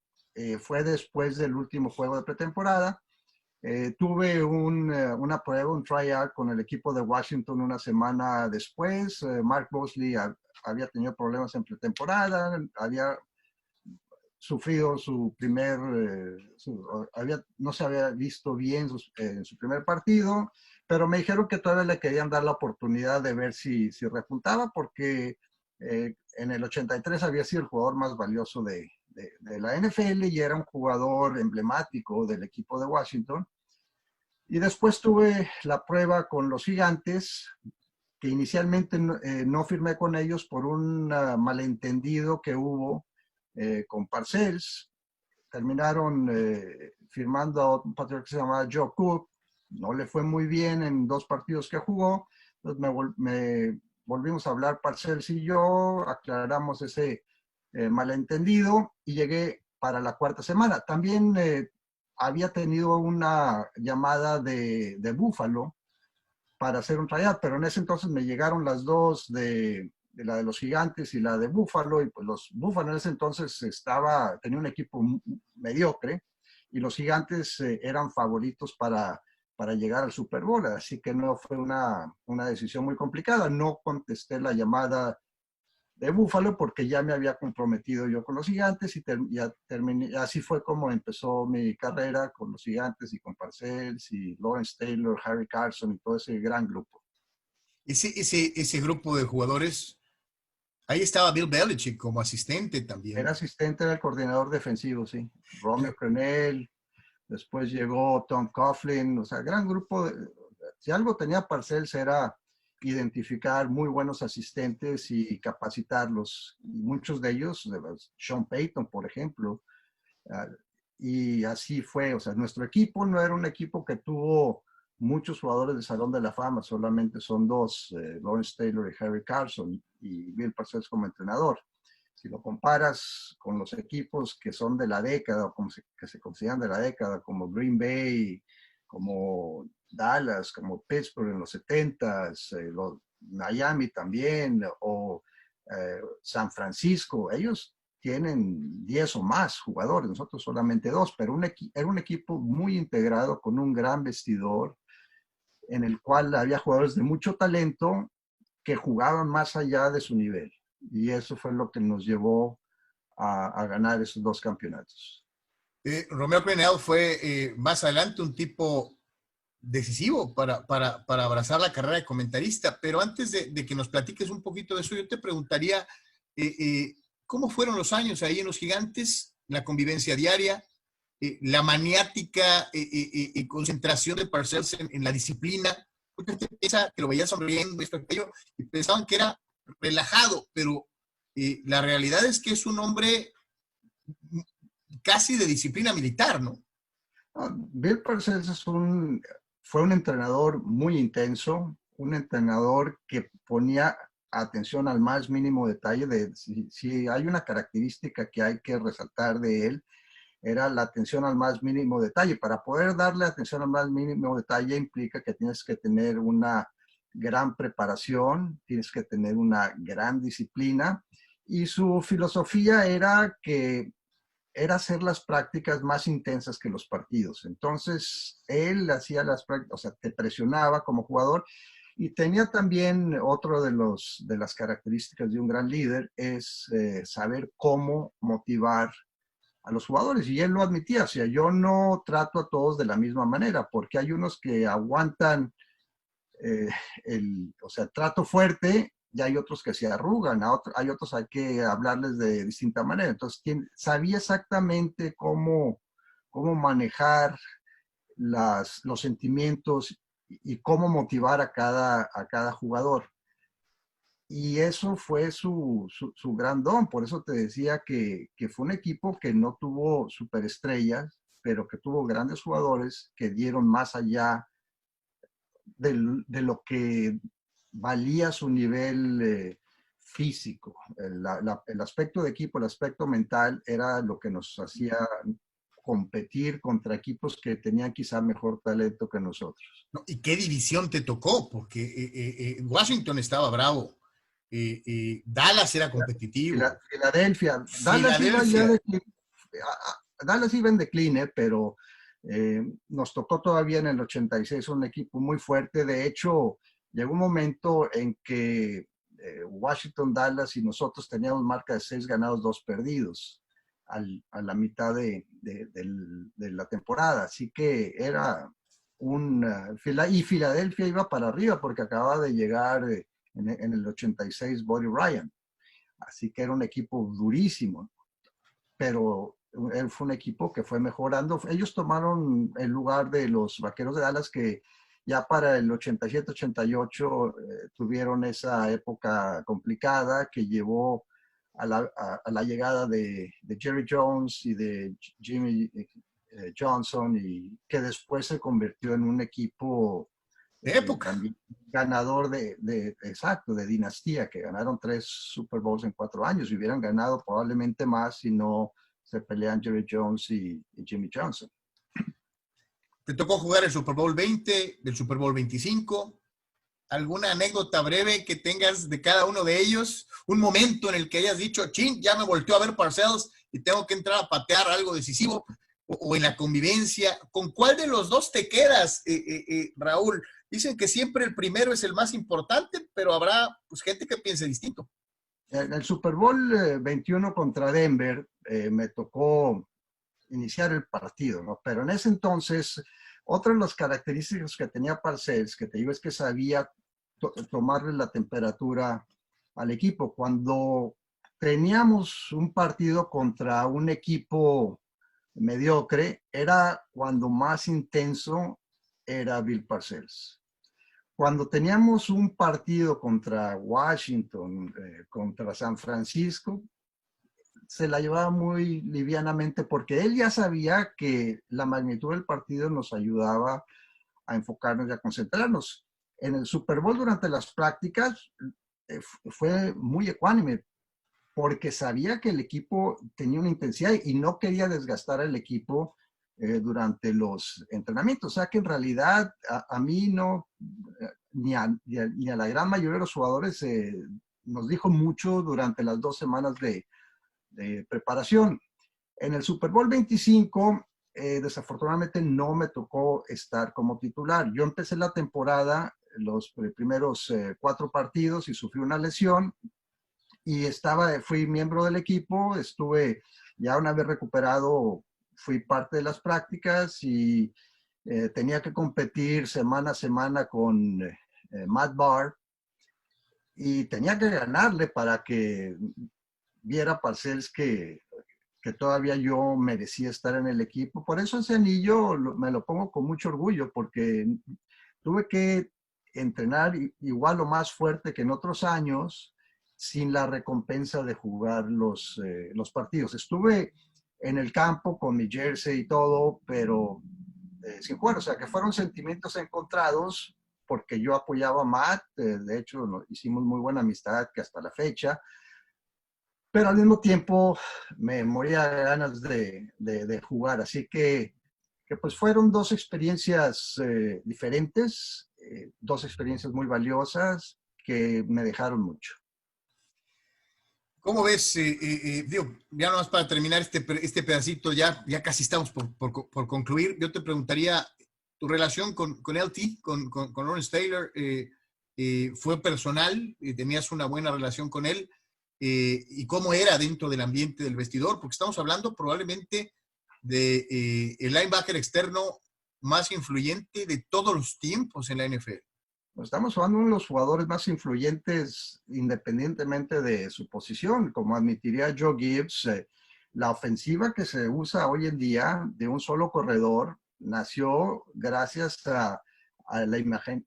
[SPEAKER 2] Fue después del último juego de pretemporada. Tuve una prueba, un tryout con el equipo de Washington una semana después. Mark Mosley había tenido problemas en pretemporada, había sufrido no se había visto bien en su primer partido, pero me dijeron que todavía le querían dar la oportunidad de ver si repuntaba, porque en el 83 había sido el jugador más valioso de la NFL y era un jugador emblemático del equipo de Washington. Y después tuve la prueba con los Gigantes, que inicialmente no firmé con ellos por un malentendido que hubo con Parcells. Terminaron firmando a un patriota que se llamaba Joe Cook. No le fue muy bien en 2 partidos que jugó. Entonces me volvimos a hablar Parcells y yo, aclaramos ese malentendido, y llegué para la 4ª semana. También había tenido una llamada de Buffalo para hacer un tryout, pero en ese entonces me llegaron las 2 de la de los Gigantes y la de Buffalo, y pues los Buffalo en ese entonces tenía un equipo mediocre, y los Gigantes eran favoritos para llegar al Super Bowl, así que no fue una decisión muy complicada. No contesté la llamada de Buffalo porque ya me había comprometido yo con los Gigantes y ya terminé. Así fue como empezó mi carrera con los Gigantes y con Parcells y Lawrence Taylor, Harry Carson y todo ese gran grupo.
[SPEAKER 1] Ese grupo de jugadores, ahí estaba Bill Belichick como asistente también.
[SPEAKER 2] Era asistente del coordinador defensivo, sí. Romeo Crennel, después llegó Tom Coughlin, o sea, gran grupo. Si algo tenía Parcells era identificar muy buenos asistentes y capacitarlos. Y muchos de ellos, Sean Payton, por ejemplo, y así fue. O sea, nuestro equipo no era un equipo que tuvo muchos jugadores de Salón de la Fama, solamente son dos, Lawrence Taylor y Harry Carson, y Bill Parcells como entrenador. Si lo comparas con los equipos que son de la década, o que se consideran de la década, como Green Bay, como Dallas, como Pittsburgh en los 70s, Miami también, o San Francisco, ellos tienen 10 o más jugadores, nosotros solamente dos, pero era un equipo muy integrado con un gran vestidor en el cual había jugadores de mucho talento que jugaban más allá de su nivel. Y eso fue lo que nos llevó a ganar esos dos campeonatos.
[SPEAKER 1] Romeo Crennel fue más adelante un tipo decisivo para abrazar la carrera de comentarista, pero antes de que nos platiques un poquito de eso, yo te preguntaría, ¿cómo fueron los años ahí en los Gigantes, la convivencia diaria, la maniática y concentración de Parcells en la disciplina? Mucha gente piensa que lo veía sonriendo, esto, aquello, y pensaban que era relajado, pero la realidad es que es un hombre casi de disciplina militar, ¿no?
[SPEAKER 2] Bill Parcells fue un entrenador muy intenso, un entrenador que ponía atención al más mínimo detalle. Si hay una característica que hay que resaltar de él, era la atención al más mínimo detalle. Para poder darle atención al más mínimo detalle implica que tienes que tener una gran preparación, tienes que tener una gran disciplina, y su filosofía era hacer las prácticas más intensas que los partidos. Entonces, él hacía las prácticas, o sea, te presionaba como jugador, y tenía también otro de las características de un gran líder, es saber cómo motivar a los jugadores, y él lo admitía. O sea, yo no trato a todos de la misma manera, porque hay unos que aguantan eh, o sea, trato fuerte, y hay otros que se arrugan, hay otros hay que hablarles de distinta manera. Entonces, sabía exactamente cómo manejar los sentimientos y cómo motivar a cada jugador. Y eso fue su gran don. Por eso te decía que fue un equipo que no tuvo superestrellas, pero que tuvo grandes jugadores que dieron más allá de lo que valía su nivel físico. El aspecto de equipo, el aspecto mental era lo que nos hacía competir contra equipos que tenían quizá mejor talento que nosotros.
[SPEAKER 1] No, ¿y qué división te tocó? Porque Washington estaba bravo, Dallas era competitivo,
[SPEAKER 2] Filadelfia,
[SPEAKER 1] Filadelfia.
[SPEAKER 2] Dallas iba en decline, pero nos tocó todavía en el 86 un equipo muy fuerte. De hecho, llegó un momento en que Washington, Dallas y nosotros teníamos marca de 6 ganados, 2 perdidos a la mitad de la temporada. Así que era y Filadelfia iba para arriba porque acababa de llegar en el 86 Buddy Ryan. Así que era un equipo durísimo, pero él fue un equipo que fue mejorando. Ellos tomaron el lugar de los Vaqueros de Dallas, que ya para el 87-88 tuvieron esa época complicada que llevó a la llegada de Jerry Jones y de Jimmy Johnson, y que después se convirtió en un equipo
[SPEAKER 1] De época.
[SPEAKER 2] también ganador exacto, de dinastía, que ganaron 3 Super Bowls en 4 años, y hubieran ganado probablemente más si no se pelean Jerry Jones y Jimmy Johnson.
[SPEAKER 1] Te tocó jugar el Super Bowl 20, el Super Bowl 25. ¿Alguna anécdota breve que tengas de cada uno de ellos? Un momento en el que hayas dicho, chin, ya me volteó a ver Parcells y tengo que entrar a patear algo decisivo, o en la convivencia. ¿Con cuál de los dos te quedas, Raúl? Dicen que siempre el primero es el más importante, pero habrá pues, gente que piense distinto.
[SPEAKER 2] En el Super Bowl 21 contra Denver me tocó iniciar el partido, ¿no? Pero en ese entonces, otra de las características que tenía Parcells, que te digo, es que sabía tomarle la temperatura al equipo. Cuando teníamos un partido contra un equipo mediocre, era cuando más intenso era Bill Parcells. Cuando teníamos un partido contra Washington, contra San Francisco, se la llevaba muy livianamente porque él ya sabía que la magnitud del partido nos ayudaba a enfocarnos y a concentrarnos. En el Super Bowl, durante las prácticas, fue muy ecuánime porque sabía que el equipo tenía una intensidad y no quería desgastar al equipo durante los entrenamientos. O sea que en realidad a mí no, ni a la gran mayoría de los jugadores nos dijo mucho durante las 2 semanas de preparación. En el Super Bowl 25, desafortunadamente no me tocó estar como titular. Yo empecé la temporada, los primeros 4 partidos y sufrí una lesión y fui miembro del equipo, estuve ya una vez recuperado, fui parte de las prácticas y tenía que competir semana a semana con Matt Barr y tenía que ganarle para que viera Parcells que todavía yo merecía estar en el equipo. Por eso ese anillo me lo pongo con mucho orgullo, porque tuve que entrenar igual o más fuerte que en otros años sin la recompensa de jugar los partidos. Estuve en el campo con mi jersey y todo, pero sin jugar. O sea, que fueron sentimientos encontrados porque yo apoyaba a Matt. De hecho, hicimos muy buena amistad que hasta la fecha. Pero al mismo tiempo me moría de ganas de jugar. Así que pues fueron 2 experiencias diferentes, 2 experiencias muy valiosas que me dejaron mucho.
[SPEAKER 1] ¿Cómo ves? Digo, ya nomás para terminar este pedacito, ya casi estamos por concluir. Yo te preguntaría, tu relación con LT, con Lawrence Taylor, ¿fue personal? ¿Tenías una buena relación con él? ¿Y cómo era dentro del ambiente del vestidor? Porque estamos hablando probablemente de el linebacker externo más influyente de todos los tiempos en la NFL.
[SPEAKER 2] Estamos hablando de uno de los jugadores más influyentes independientemente de su posición, como admitiría Joe Gibbs. La ofensiva que se usa hoy en día de un solo corredor nació gracias a la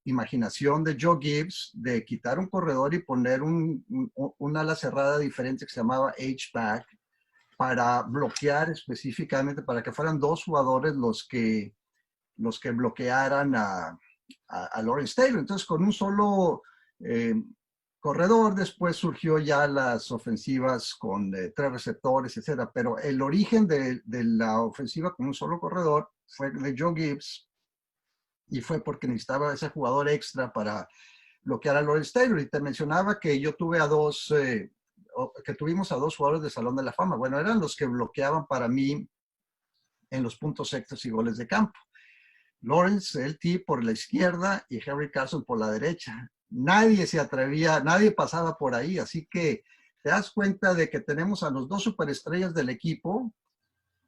[SPEAKER 2] imaginación de Joe Gibbs de quitar un corredor y poner un ala cerrada diferente que se llamaba H-back para bloquear específicamente, para que fueran 2 jugadores los que bloquearan a Lawrence Taylor. Entonces, con un solo corredor, después surgió ya las ofensivas con 3 receptores, etcétera. Pero el origen de la ofensiva con un solo corredor fue de Joe Gibbs y fue porque necesitaba ese jugador extra para bloquear a Lawrence Taylor. Y te mencionaba que yo tuve que tuvimos a 2 jugadores de Salón de la Fama. Bueno, eran los que bloqueaban para mí en los puntos extras y goles de campo. Lawrence LT por la izquierda y Harry Carson por la derecha. Nadie se atrevía, nadie pasaba por ahí, así que te das cuenta de que tenemos a los 2 superestrellas del equipo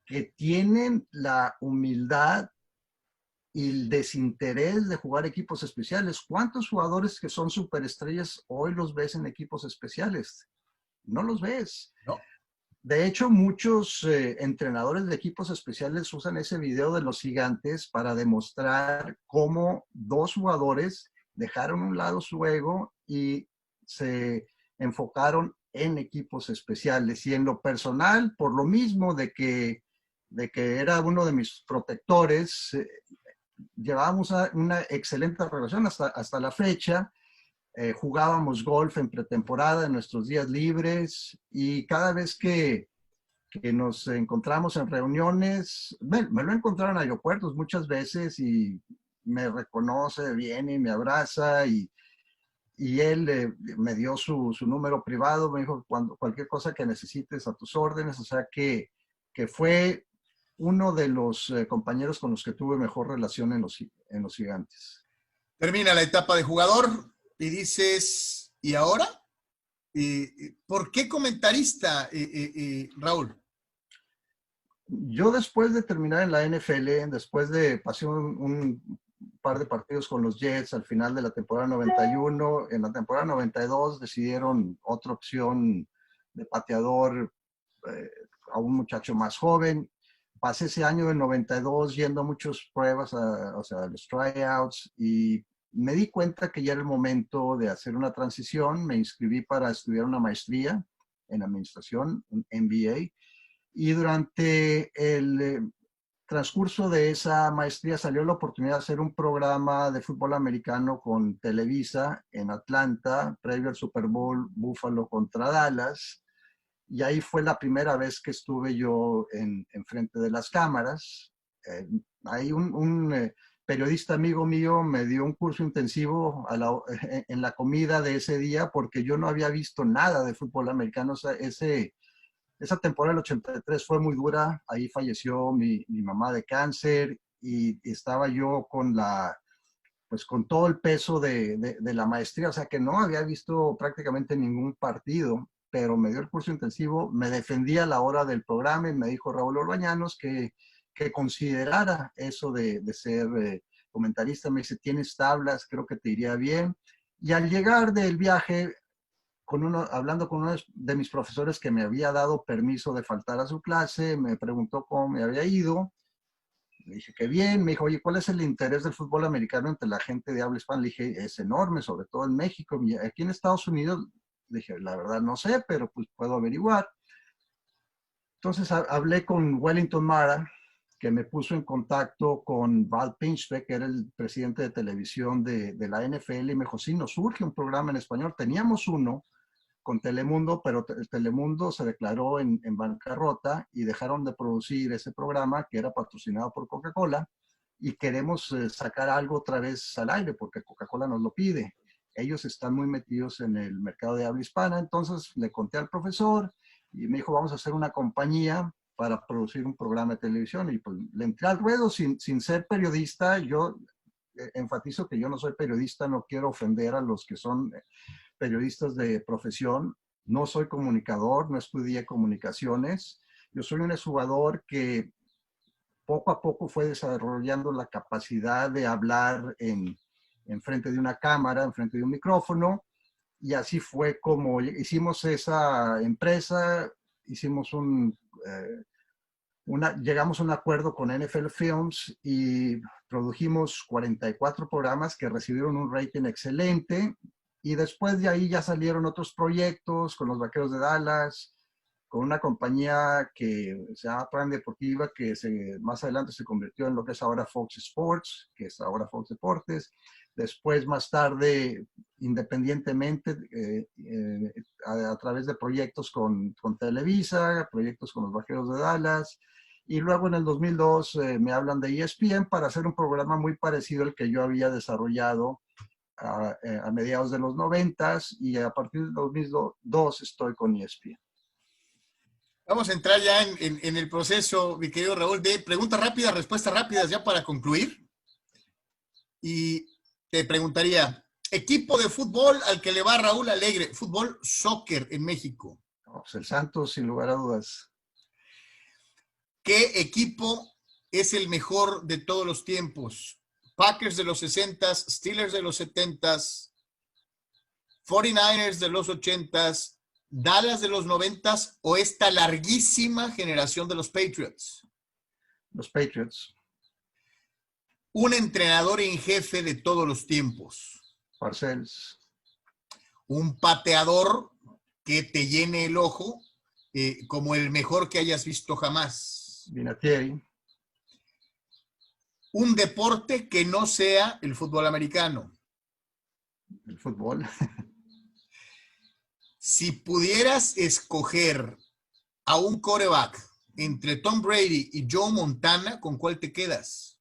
[SPEAKER 2] que tienen la humildad y el desinterés de jugar equipos especiales. ¿Cuántos jugadores que son superestrellas hoy los ves en equipos especiales? No los ves.
[SPEAKER 1] No.
[SPEAKER 2] De hecho, muchos entrenadores de equipos especiales usan ese video de los gigantes para demostrar cómo 2 jugadores dejaron a un lado su ego y se enfocaron en equipos especiales. Y en lo personal, por lo mismo de que era uno de mis protectores, llevábamos una excelente relación hasta la fecha. Jugábamos golf en pretemporada, en nuestros días libres, y cada vez que nos encontramos en reuniones, me lo he encontrado en aeropuertos muchas veces y me reconoce, viene y me abraza y y él me dio su número privado, me dijo cualquier cosa que necesites a tus órdenes, o sea que fue uno de los compañeros con los que tuve mejor relación en los Gigantes.
[SPEAKER 1] Termina la etapa de jugador y dices, ¿y ahora? ¿Por qué comentarista, Raúl?
[SPEAKER 2] Yo después de terminar en la NFL, después de pasé un par de partidos con los Jets al final de la temporada 91, en la temporada 92 decidieron otra opción de pateador a un muchacho más joven. Pasé ese año del 92 yendo a muchas pruebas, o sea, los tryouts, y me di cuenta que ya era el momento de hacer una transición. Me inscribí para estudiar una maestría en administración, un MBA, y durante el transcurso de esa maestría salió la oportunidad de hacer un programa de fútbol americano con Televisa en Atlanta, previo al Super Bowl Buffalo contra Dallas. Y ahí fue la primera vez que estuve yo en frente de las cámaras. Ahí un periodista amigo mío me dio un curso intensivo en la comida de ese día porque yo no había visto nada de fútbol americano. O sea, esa temporada del 83 fue muy dura. Ahí falleció mi mamá de cáncer y estaba yo pues con todo el peso de la maestría, o sea que no había visto prácticamente ningún partido, pero me dio el curso intensivo, me defendía a la hora del programa y me dijo Raúl Orbañanos que considerara eso de ser comentarista. Me dice, tienes tablas, creo que te iría bien. Y al llegar del viaje, hablando con uno de mis profesores que me había dado permiso de faltar a su clase, me preguntó cómo me había ido. Le dije que bien, me dijo, oye, ¿cuál es el interés del fútbol americano entre la gente de habla hispana? Le dije, es enorme, sobre todo en México. Y aquí en Estados Unidos, le dije, la verdad no sé, pero pues puedo averiguar. Entonces hablé con Wellington Mara, que me puso en contacto con Val Pinchbeck, que era el presidente de televisión de la NFL, y me dijo, sí, nos surge un programa en español. Teníamos uno con Telemundo, pero Telemundo se declaró en bancarrota y dejaron de producir ese programa que era patrocinado por Coca-Cola y queremos sacar algo otra vez al aire porque Coca-Cola nos lo pide. Ellos están muy metidos en el mercado de habla hispana, entonces le conté al profesor y me dijo, vamos a hacer una compañía para producir un programa de televisión y pues le entré al ruedo sin ser periodista. Yo enfatizo que yo no soy periodista, no quiero ofender a los que son periodistas de profesión. No soy comunicador, no estudié comunicaciones. Yo soy un exjugador que poco a poco fue desarrollando la capacidad de hablar en frente de una cámara, en frente de un micrófono, y así fue como hicimos esa empresa, hicimos llegamos a un acuerdo con NFL Films y produjimos 44 programas que recibieron un rating excelente. Y después de ahí ya salieron otros proyectos con los Vaqueros de Dallas, con una compañía que se llama Prime Deportiva, que más adelante se convirtió en lo que es ahora Fox Sports, que es ahora Fox Deportes. Después, más tarde, independientemente, a través de proyectos con Televisa, proyectos con los Vaqueros de Dallas. Y luego en el 2002 me hablan de ESPN para hacer un programa muy parecido al que yo había desarrollado a mediados de los 90 y a partir del 2002 estoy con ESPN.
[SPEAKER 1] Vamos a entrar ya en el proceso, mi querido Raúl, de preguntas rápidas, respuestas rápidas ya para concluir. Y te preguntaría, equipo de fútbol al que le va Raúl Alegre, fútbol, soccer en México.
[SPEAKER 2] Pues el Santos, sin lugar a dudas.
[SPEAKER 1] ¿Qué equipo es el mejor de todos los tiempos? Packers de los 60s, Steelers de los 70s, 49ers de los 80s, Dallas de los 90s o esta larguísima generación de los Patriots.
[SPEAKER 2] Los Patriots.
[SPEAKER 1] Un entrenador en jefe de todos los tiempos.
[SPEAKER 2] Parcells.
[SPEAKER 1] Un pateador que te llene el ojo como el mejor que hayas visto jamás.
[SPEAKER 2] Vinatieri.
[SPEAKER 1] Un deporte que no sea el fútbol americano.
[SPEAKER 2] El fútbol.
[SPEAKER 1] Si pudieras escoger a un quarterback entre Tom Brady y Joe Montana, ¿con cuál te quedas?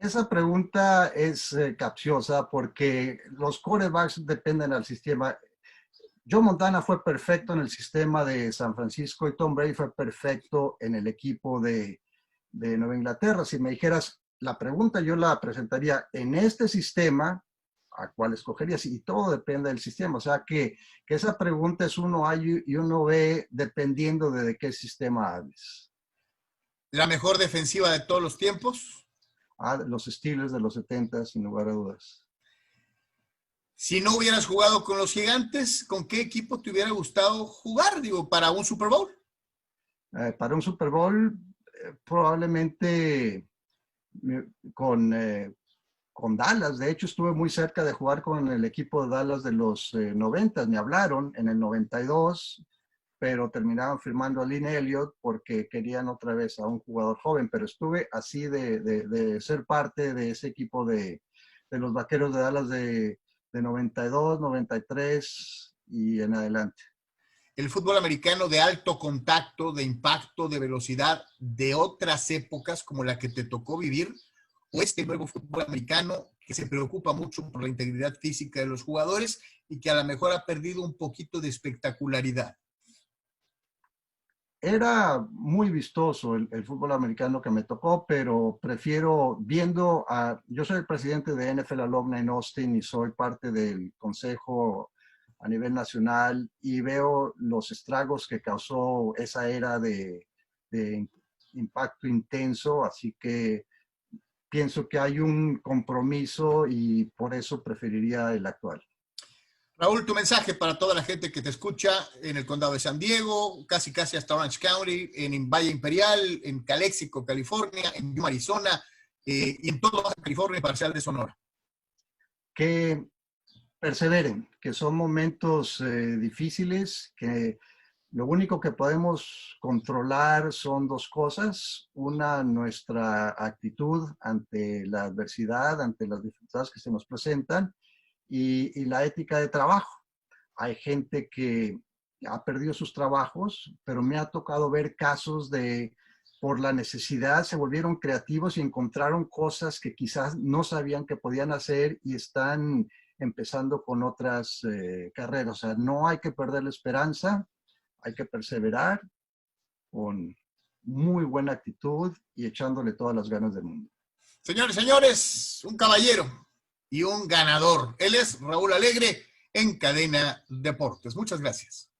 [SPEAKER 2] esa pregunta es capciosa porque los quarterbacks dependen del sistema. Joe Montana fue perfecto en el sistema de San Francisco y Tom Brady fue perfecto en el equipo de Nueva Inglaterra. Si me dijeras la pregunta, yo la presentaría en este sistema, ¿a cuál escogerías? Y todo depende del sistema. O sea que esa pregunta es uno A y uno B dependiendo de qué sistema hables.
[SPEAKER 1] ¿La mejor defensiva de todos los tiempos?
[SPEAKER 2] Los Steelers de los 70, sin lugar a dudas.
[SPEAKER 1] Si no hubieras jugado con los Gigantes, ¿con qué equipo te hubiera gustado jugar, digo, para un Super Bowl?
[SPEAKER 2] Para un Super Bowl, probablemente con, con Dallas. De hecho, estuve muy cerca de jugar con el equipo de Dallas de los 90. Me hablaron en el 92, pero terminaron firmando a Lynn Elliott porque querían otra vez a un jugador joven. Pero estuve así de ser parte de ese equipo de los Vaqueros de Dallas de 92, 93 y en adelante.
[SPEAKER 1] El fútbol americano de alto contacto, de impacto, de velocidad, de otras épocas como la que te tocó vivir, o este nuevo fútbol americano que se preocupa mucho por la integridad física de los jugadores y que a lo mejor ha perdido un poquito de espectacularidad.
[SPEAKER 2] Era muy vistoso el fútbol americano que me tocó, pero prefiero viendo yo soy el presidente de NFL Alumni en Austin y soy parte del consejo a nivel nacional y veo los estragos que causó esa era de impacto intenso, así que pienso que hay un compromiso y por eso preferiría el actual.
[SPEAKER 1] Raúl, tu mensaje para toda la gente que te escucha en el condado de San Diego, casi hasta Orange County, en Valle Imperial, en Calexico, California, en Yuma, Arizona, y en todo Baja California y parcial de Sonora.
[SPEAKER 2] Que perseveren, que son momentos difíciles, que lo único que podemos controlar son dos cosas. Una, nuestra actitud ante la adversidad, ante las dificultades que se nos presentan, y la ética de trabajo. Hay gente que ha perdido sus trabajos, pero me ha tocado ver casos de, por la necesidad, se volvieron creativos y encontraron cosas que quizás no sabían que podían hacer y están empezando con otras carreras. O sea, no hay que perder la esperanza, hay que perseverar con muy buena actitud y echándole todas las ganas del mundo.
[SPEAKER 1] Señores, un caballero y un ganador. Él es Raúl Alegre en Cadena Deportes. Muchas gracias.